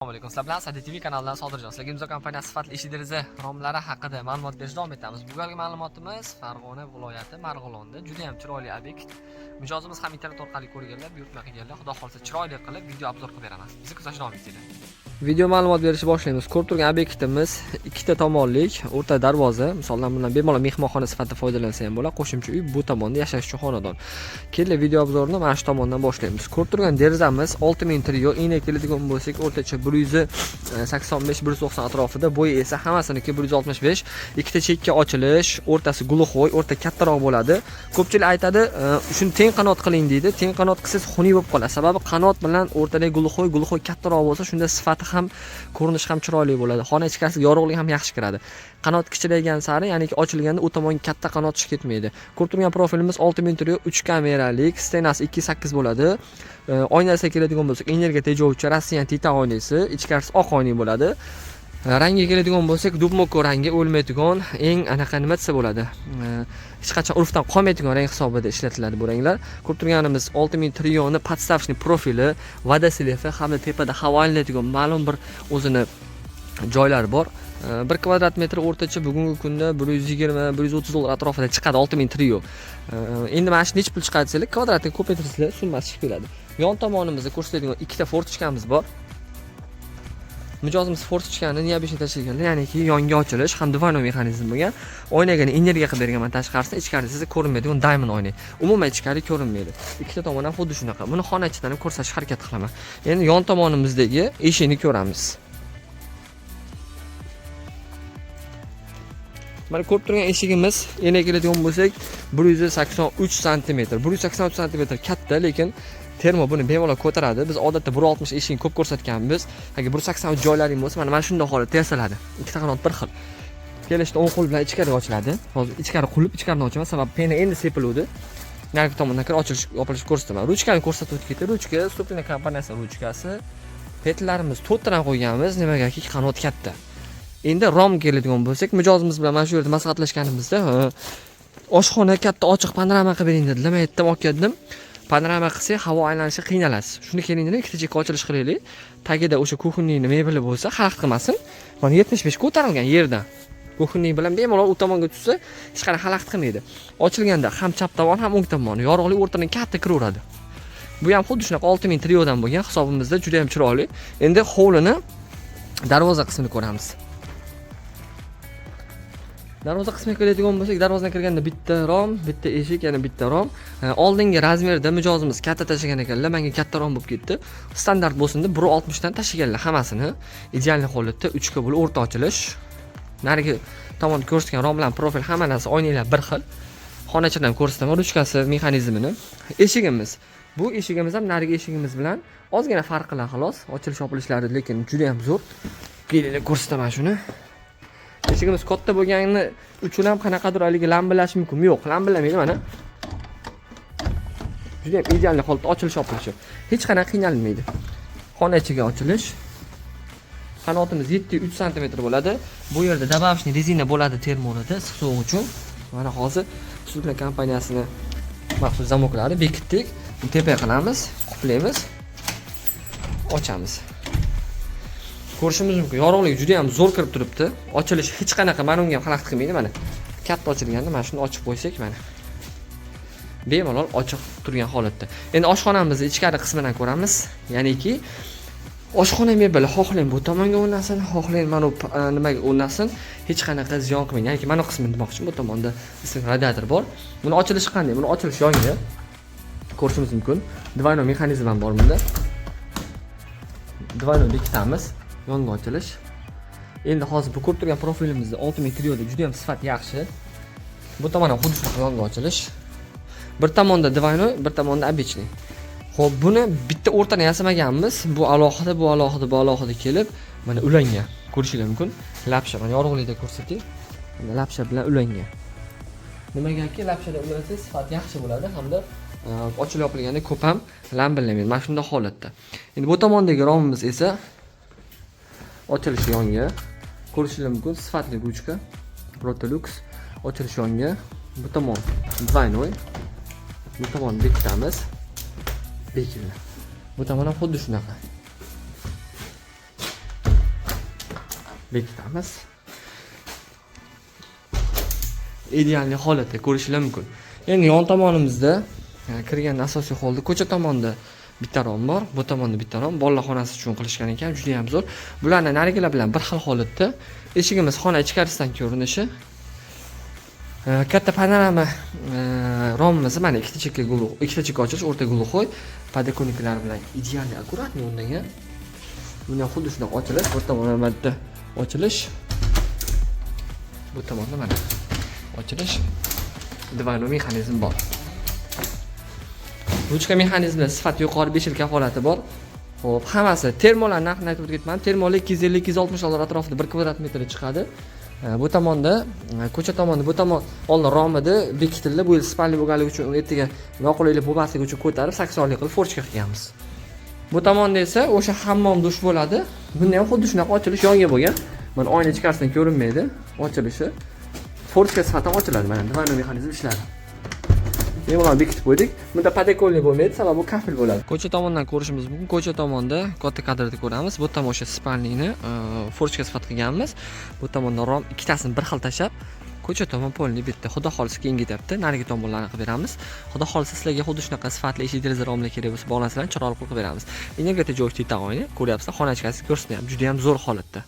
Assalomu alaykum. Sizlar bilan Sadi TV kanalidan Sodirjon. Sizlarga Imzo kompaniyasi sifatli ish deraza romlari haqida ma'lumot berishda davom etamiz. Bugungi ma'lumotimiz Farg'ona viloyati Marg'ilonda juda ham chiroyli obyekt. Mijozimiz ham internet orqali ko'rganlar, buyurtma qilganlar. Xudo xolsa chiroyli qilib video obzor qilib beramiz. Bizni kuzatishni davom etinglar. Video ma'lumot berishni boshlaymiz. Ko'rib turgan obyektimiz ikkita tomonlik o'rta darvoza. Misoldan bundan bemalol mehmonxona sifatida foydalansa ham bo'ladi. Qo'shimcha uy, bu tomonda yashash uchun xonadon. Keldi video obzorini mana shu tomondan boshlaymiz. Ko'rib turgan derazamiz 6000 interior, ina keladigan bo'lsak o'rtacha 185-190 atrofida, bo'yi esa hammasiniki 165. Ikkita chekka ochilish, o'rtasi gluxoy, o'rta kattaroq bo'ladi. Ko'pchilik aytadi, shuni teng qanot qiling deydi. Teng qanot qilsangiz xunuk bo'lib qoladi. Sababi qanot bilan o'rtadagi gluxoy kattaroq bo'lsa, shunda sifati ham, ko'rinishi ham chiroyli bo'ladi. Xona ichkarisiga yorug'lik ham yaxshi kiradi. Qanot kichiraygan sari, ya'ni ochilganda u tomonga katta qanot tushib ketmaydi. Ko'rib turgan profilimiz 6000 interior, 3 kameralik, stenasi 2.8 bo'ladi. Oynasiga keladigan bo'lsak, energiya tejovchi Rossiyan titan oynasi, ichkarisi oq oyna bo'ladi. Rangiga keladigan bo'lsak, dubmoko rangi o'lmaydigan, eng anaqa nima desa bo'ladi. Hech qachon urfdan qolmaydigan rang hisobida ishlatiladi bu ranglar. Ko'rib turganimiz 6000 interiorni podstavchniy profili, vodoselefi hamda tepada havo aylanadigan ma'lum bir o'zini joylar bor. 1 kvadrat metr o'rtacha bugungi kunda 120-130 dollar atrofida chiqadi 6000 interior. Endi mana shu necha pul chiqadi desanglar, kvadratni ko'paytirsanglar summasi chiqib keladi. Yon tomonimizda ko'rsatadigan ikkita fortichkamiz bor. Mijozimiz fortichkani niyabishi tashlaganlar, ya'niki yonga ochilish ham divano mexanizm bo'lgan. Oynaga energiya qilib berganman tashqarisida, ichkarisi esa ko'rinmaydigan diamond oyna. Umuman ichkari ko'rinmaydi. Ikkita tomon ham xuddi shunaqa. Buni xona ichidan ham ko'rsatishga harakat qilaman. Endi yon tomonimizdagi eshikni ko'ramiz. Mana ko'rib turgan eshigimiz, endi keladigan bo'lsak, 183 sm. 183 sm katta, lekin termo buni bemalol ko'taradi. Biz odatda 160 eshikni ko'p ko'rsatganmiz. Agar 183 joylaring bo'lsa, mana shunday holatda yasaladi. Ikkita qanot bir xil. Kelishda o'ng qo'l bilan ichkariga ochiladi. Hozir ichkari qulib, ichkarini ochaman, sababi pena endi sepiluvdi. Narigi tomondan kirib ochilish, yopilish ko'rsataman. Ruchkani ko'rsatib o'tib, ruchka, Suplina kompaniyasi ruchkasi. Petlarimiz 4 tadan qo'yganmiz, nimagaki qanot katta. Endi rom keladigan bo'lsak, mijozimiz bilan mana shu yerda maslahatlashganimizda, oshxona katta ochiq panorama qilib bering dedilar. Men aytdim, olgandim. Panorama qilsak, havo aylanishi qiynalasiz. Shuni kelinglar, ikkita chekka ochilish qilaylik. Tagida o'sha kuxunning mebeli bo'lsa, xalaqit qilmasin. Mana 75 ko'tarilgan yerdan. Kuxunning bilan bemalol u tomonga tushsa, hech qanday xalaqit qilmaydi. Ochilganda ham chap tomon, ham o'ng tomon yorug'lik o'rtadan katta kiraveradi. Bu ham xuddi shunaqa 6000 interiordan bo'lgan hisobimizda juda ham chiroyli. Endi hovlini darvoza qismini ko'ramiz. Darvoza qismiga keladigan bo'lsak, darvozadan kirganda bitta rom, bitta eshik, yana bitta rom. Oldingi razmerda mijozimiz katta tashlagan ekanlar, menga katta rom bo'lib ketdi. Standart bo'lsin deb 1.60 dan tashlaganlar hammasini. Ideal holatda 3 ga bo'lib o'rta ochilish. Narigi tomonda ko'rsatgan romlar profil hamma narsa oynalar bir xil. Xonachadan ko'rsataman ruchkasi mexanizmini. Eshigimiz. Bu eshigimiz ham narigi eshigimiz bilan ozgina farq qiladi xolos. Ochilish yopilishlari lekin juda ham zo'r. Kelinglar ko'rsataman shuni. Eshigimiz katta bo'lgani uchun ham qanaqadir haligi lambalash mumkin. Yo'q, lambalamaydi mana. Juda ham ideal holatda ochilish yopilishi. Hech qanaqa qiynalmaydi. Xona ichiga ochilish. Qanotimiz 7-3 sm bo'ladi. Bu yerda dabavishli rezina bo'ladi termonida issiq sovuq uchun. Mana hozir Suplina kompaniyasining maxsus zamoklari bekitdik. Tepa qilamiz, quplaymiz. Ochamiz. Ko'rishimiz mumkin. Yorug'lik juda ham zo'r kirib turibdi. Ochilish hech qanaqa mana unga ham xalaqit qilmaydi mana. Katta ochilganda mana shuni ochib qo'ysak mana. Bemalol ochiq turgan holatda. Endi oshxonamizni ichkari qismidan ko'ramiz. Ya'niki oshxona mebeli xohlang bu tomonga o'rnasin, xohlang mana nimaga o'rnasin, hech qanaqa ziyon qilmaydi. Ya'ni mana qismini demoqchi, bu tomonda issiq radiator bor. Buni ochilishi qanday? Buni ochilish yonga ko'rishimiz mumkin. Divano mexanizm ham bor bunda. Divano bekitamiz. Yonga ochilish. Endi hozir bu ko'rib turgan profilimizda 6000 interiorda juda ham sifat yaxshi. Bu tomon ham xuddi shunaqa yonga ochilish. Bir tomonda divano, bir tomonda обычный. Xo'p, buni bitta o'rtadan yasamaganmiz. Bu alohida, bu alohida, bu alohida kelib, mana ulangan. Ko'rishingiz mumkin. Lapsha, mana yorug'likda ko'rsating. Mana lapsha bilan ulangan. Nimagaki lapshada ulansa sifat yaxshi bo'ladi hamda ochilib yopilganda ko'p ham lamballamaydi. Mana shunday holatda. Endi bu tomondagi romimiz esa ochilish yonga. Ko'rishingiz mumkin, sifatli ruchka. Protolux ochilish yonga. Bu tomon двойной. Bu tomon bekitamiz. Bekildi. Bu tomon ham xuddi shunaqa. bekitamiz. Ideal holatda ko'rishlar mumkin. Endi yon tomonimizda kirgan asosiy holda ko'cha tomonda bitta rom bor, bu tomonda bitta rom, bolalar xonasi uchun qilishgan ekan, juda ham zo'r. Bularni narigilar bilan bir xil holatda. Eshigimiz xona ichkarisidan ko'rinishi. Katta panorama romimiz mana ikkita chekka ochilish, o'rta gluxoy, podokонниклар bilan ideal akkuratni o'rnagan. Buni xuddi shunday ochilish, bu tomondan bitta ochilish. Bu tomonda mana ochilish. Dvignoy mexanizm bor. Ruchka mexanizmida sifat yuqori 5 yil kafolati bor. Xo'p, hammasi termolar narxini aytib o'tgan. Termolar 250-260 dollar atrofida 1 kvadrat metr chiqadi. Bu tomonda, ko'cha tomonda bu tomon oldin romida bekitildi. Bu yil spalni bo'lganligi uchun ertaga noqulaylik bo'lmasligi uchun ko'tarib 80 qilib forchka qilganmiz. Bu tomonda esa o'sha hammom dush bo'ladi. Bunda ham xuddi shunaqa ochilish yonga bo'lgan. Mana oyna ichkarisidan ko'rinmaydi ochilishi. Forchka sifatida ochiladi mana dvignoy mexanizm ishlari. Bemalol bekitib qo'ydik. Bunda podokонник bo'lmaydi, sababi kafil bo'ladi. Ko'cha tomondan ko'rishimiz mumkin. Ko'cha tomonda katta kadrda ko'ramiz. Bu tomon o'sha spalnini forchka sifat qilganmiz. Bu tomonda rom ikkitasini bir xil tashab, ko'cha tomon polni bitta. Xudo xolisa keyingi etapda narigi tomonlarni qilib beramiz. Xudo xolisa sizlarga xuddi shunaqa sifatli eshik deraza romlar kerak bo'lsa, bog'lansalar chiroyli qilib beramiz. Energetik joystick tag'oyini ko'ryapsizlar, xona ichkarisi ko'rsatmayapti. Juda ham zo'r holatda.